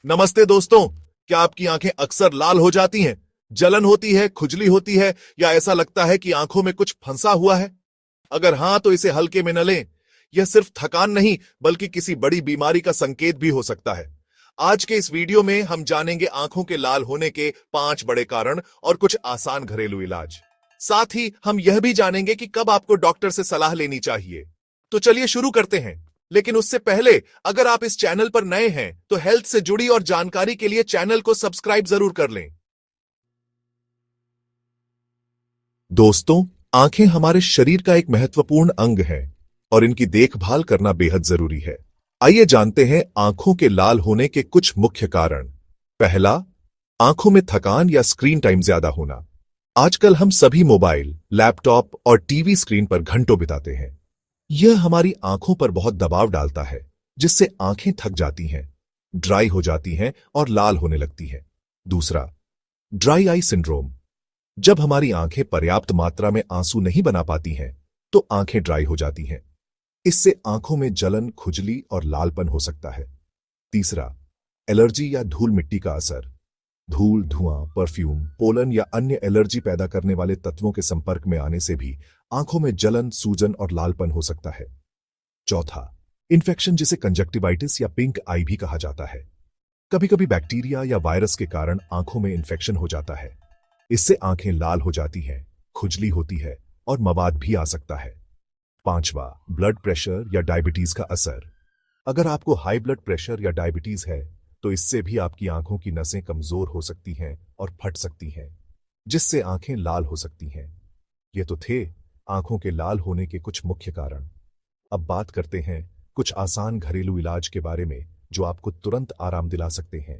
नमस्ते दोस्तों। क्या आपकी आंखें अक्सर लाल हो जाती हैं? जलन होती है, खुजली होती है, या ऐसा लगता है कि आंखों में कुछ फंसा हुआ है? अगर हां, तो इसे हल्के में न लें। यह सिर्फ थकान नहीं, बल्कि किसी बड़ी बीमारी का संकेत भी हो सकता है। आज के इस वीडियो में हम जानेंगे आंखों के लाल होने के 5 बड़े कारण और कुछ आसान घरेलू इलाज। साथ ही हम यह भी जानेंगे कि कब आपको डॉक्टर से सलाह लेनी चाहिए। तो चलिए शुरू करते हैं। लेकिन उससे पहले, अगर आप इस चैनल पर नए हैं तो हेल्थ से जुड़ी और जानकारी के लिए चैनल को सब्सक्राइब जरूर कर लें। दोस्तों, आंखें हमारे शरीर का एक महत्वपूर्ण अंग है और इनकी देखभाल करना बेहद जरूरी है। आइए जानते हैं आंखों के लाल होने के कुछ मुख्य कारण। पहला, आंखों में थकान या स्क्रीन टाइम ज्यादा होना। आजकल हम सभी मोबाइल, लैपटॉप और टीवी स्क्रीन पर घंटों बिताते हैं। यह हमारी आंखों पर बहुत दबाव डालता है, जिससे आंखें थक जाती हैं, ड्राई हो जाती हैं और लाल होने लगती हैं। दूसरा, ड्राई आई सिंड्रोम। जब हमारी आंखें पर्याप्त मात्रा में आंसू नहीं बना पाती हैं, तो आंखें ड्राई हो जाती हैं। इससे आंखों में जलन, खुजली और लालपन हो सकता है। तीसरा, एलर्जी या धूल मिट्टी का असर। धूल, धुआं, परफ्यूम, पोलन या अन्य एलर्जी पैदा करने वाले तत्वों के संपर्क में आने से भी आंखों में जलन, सूजन और लालपन हो सकता है। चौथा, इन्फेक्शन, जिसे कंजक्टिवाइटिस या पिंक आई भी कहा जाता है। कभी कभी बैक्टीरिया या वायरस के कारण आंखों में इन्फेक्शन हो जाता है। इससे आंखें लाल हो जाती हैं, खुजली होती है और मवाद भी आ सकता है। पांचवा, ब्लड प्रेशर या डायबिटीज का असर। अगर आपको हाई ब्लड प्रेशर या डायबिटीज है, तो इससे भी आपकी आंखों की नसें कमजोर हो सकती हैं और फट सकती हैं, जिससे आंखें लाल हो सकती हैं। ये तो थे आंखों के लाल होने के कुछ मुख्य कारण। अब बात करते हैं कुछ आसान घरेलू इलाज के बारे में, जो आपको तुरंत आराम दिला सकते हैं।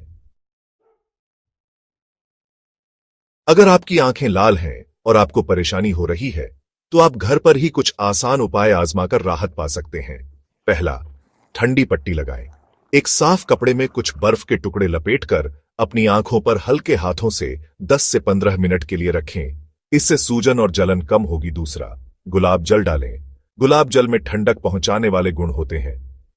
अगर आपकी आंखें लाल हैं और आपको परेशानी हो रही है, तो आप घर पर ही कुछ आसान उपाय आजमाकर राहत पा सकते हैं। पहला, ठंडी पट्टी लगाएं। एक साफ कपड़े में कुछ बर्फ के टुकड़े लपेटकर अपनी आंखों पर हल्के हाथों से 10 से 15 मिनट के लिए रखें। इससे सूजन और जलन कम होगी। दूसरा, गुलाब जल डालें। गुलाब जल में ठंडक पहुंचाने वाले गुण होते हैं।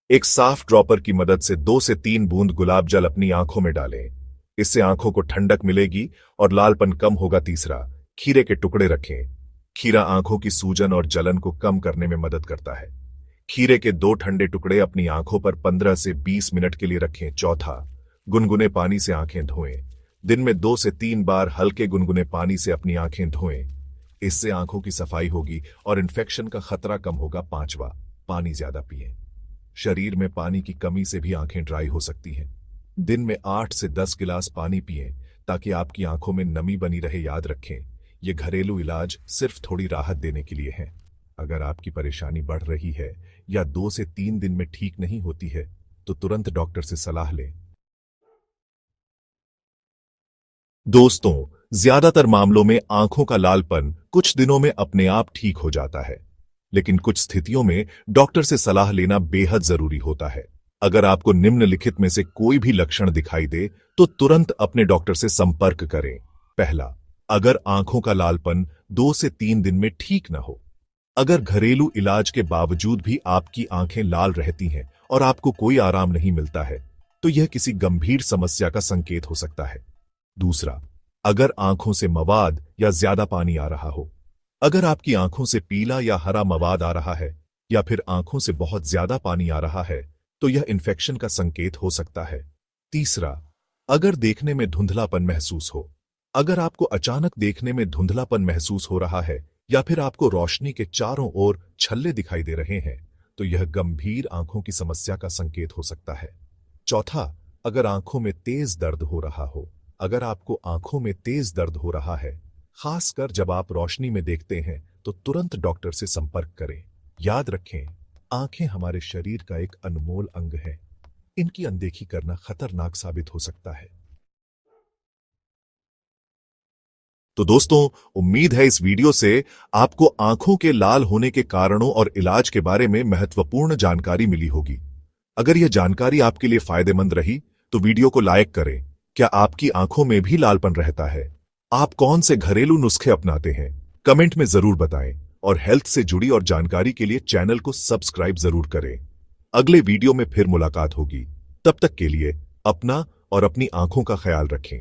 एक साफ ड्रॉपर की मदद से 2 से 3 बूंद गुलाब जल अपनी आंखों में डालें। इससे आंखों को ठंडक मिलेगी और लालपन कम होगा। तीसरा, खीरे के टुकड़े रखें। खीरा आंखों की सूजन और जलन को कम करने में मदद करता है। खीरे के 2 ठंडे टुकड़े अपनी आंखों पर 15 से 20 मिनट के लिए रखें। चौथा, गुनगुने पानी से आंखें धोएं। दिन में 2 से 3 बार हल्के गुनगुने पानी से अपनी आंखें धोएं। इससे आंखों की सफाई होगी और इन्फेक्शन का खतरा कम होगा। पांचवा, पानी ज्यादा पिएं। शरीर में पानी की कमी से भी आंखें ड्राई हो सकती हैं। दिन में 8 से 10 गिलास पानी पिएं, ताकि आपकी आंखों में नमी बनी रहे। याद रखें, ये घरेलू इलाज सिर्फ थोड़ी राहत देने के लिए है। अगर आपकी परेशानी बढ़ रही है या 2 से 3 दिन में ठीक नहीं होती है, तो तुरंत डॉक्टर से सलाह लें। दोस्तों, ज्यादातर मामलों में आंखों का लालपन कुछ दिनों में अपने आप ठीक हो जाता है, लेकिन कुछ स्थितियों में डॉक्टर से सलाह लेना बेहद जरूरी होता है। अगर आपको निम्नलिखित में से कोई भी लक्षण दिखाई दे, तो तुरंत अपने डॉक्टर से संपर्क करें। पहला, अगर आंखों का लालपन 2 से 3 दिन में ठीक न हो। अगर घरेलू इलाज के बावजूद भी आपकी आंखें लाल रहती हैं और आपको कोई आराम नहीं मिलता है, तो यह किसी गंभीर समस्या का संकेत हो सकता है। दूसरा, अगर आंखों से मवाद या ज्यादा पानी आ रहा हो। अगर आपकी आंखों से पीला या हरा मवाद आ रहा है, या फिर आंखों से बहुत ज्यादा पानी आ रहा है, तो यह इन्फेक्शन का संकेत हो सकता है। तीसरा, अगर देखने में धुंधलापन महसूस हो। अगर आपको अचानक देखने में धुंधलापन महसूस हो रहा है, या फिर आपको रोशनी के चारों ओर छल्ले दिखाई दे रहे हैं, तो यह गंभीर आंखों की समस्या का संकेत हो सकता है। चौथा, अगर आंखों में तेज दर्द हो रहा हो। अगर आपको आंखों में तेज दर्द हो रहा है, खासकर जब आप रोशनी में देखते हैं, तो तुरंत डॉक्टर से संपर्क करें। याद रखें, आंखें हमारे शरीर का एक अनमोल अंग है। इनकी अनदेखी करना खतरनाक साबित हो सकता है। तो दोस्तों, उम्मीद है इस वीडियो से आपको आंखों के लाल होने के कारणों और इलाज के बारे में महत्वपूर्ण जानकारी मिली होगी। अगर यह जानकारी आपके लिए फायदेमंद रही, तो वीडियो को लाइक करें। क्या आपकी आंखों में भी लालपन रहता है? आप कौन से घरेलू नुस्खे अपनाते हैं? कमेंट में जरूर बताएं और हेल्थ से जुड़ी और जानकारी के लिए चैनल को सब्सक्राइब जरूर करें। अगले वीडियो में फिर मुलाकात होगी। तब तक के लिए अपना और अपनी आंखों का ख्याल रखें।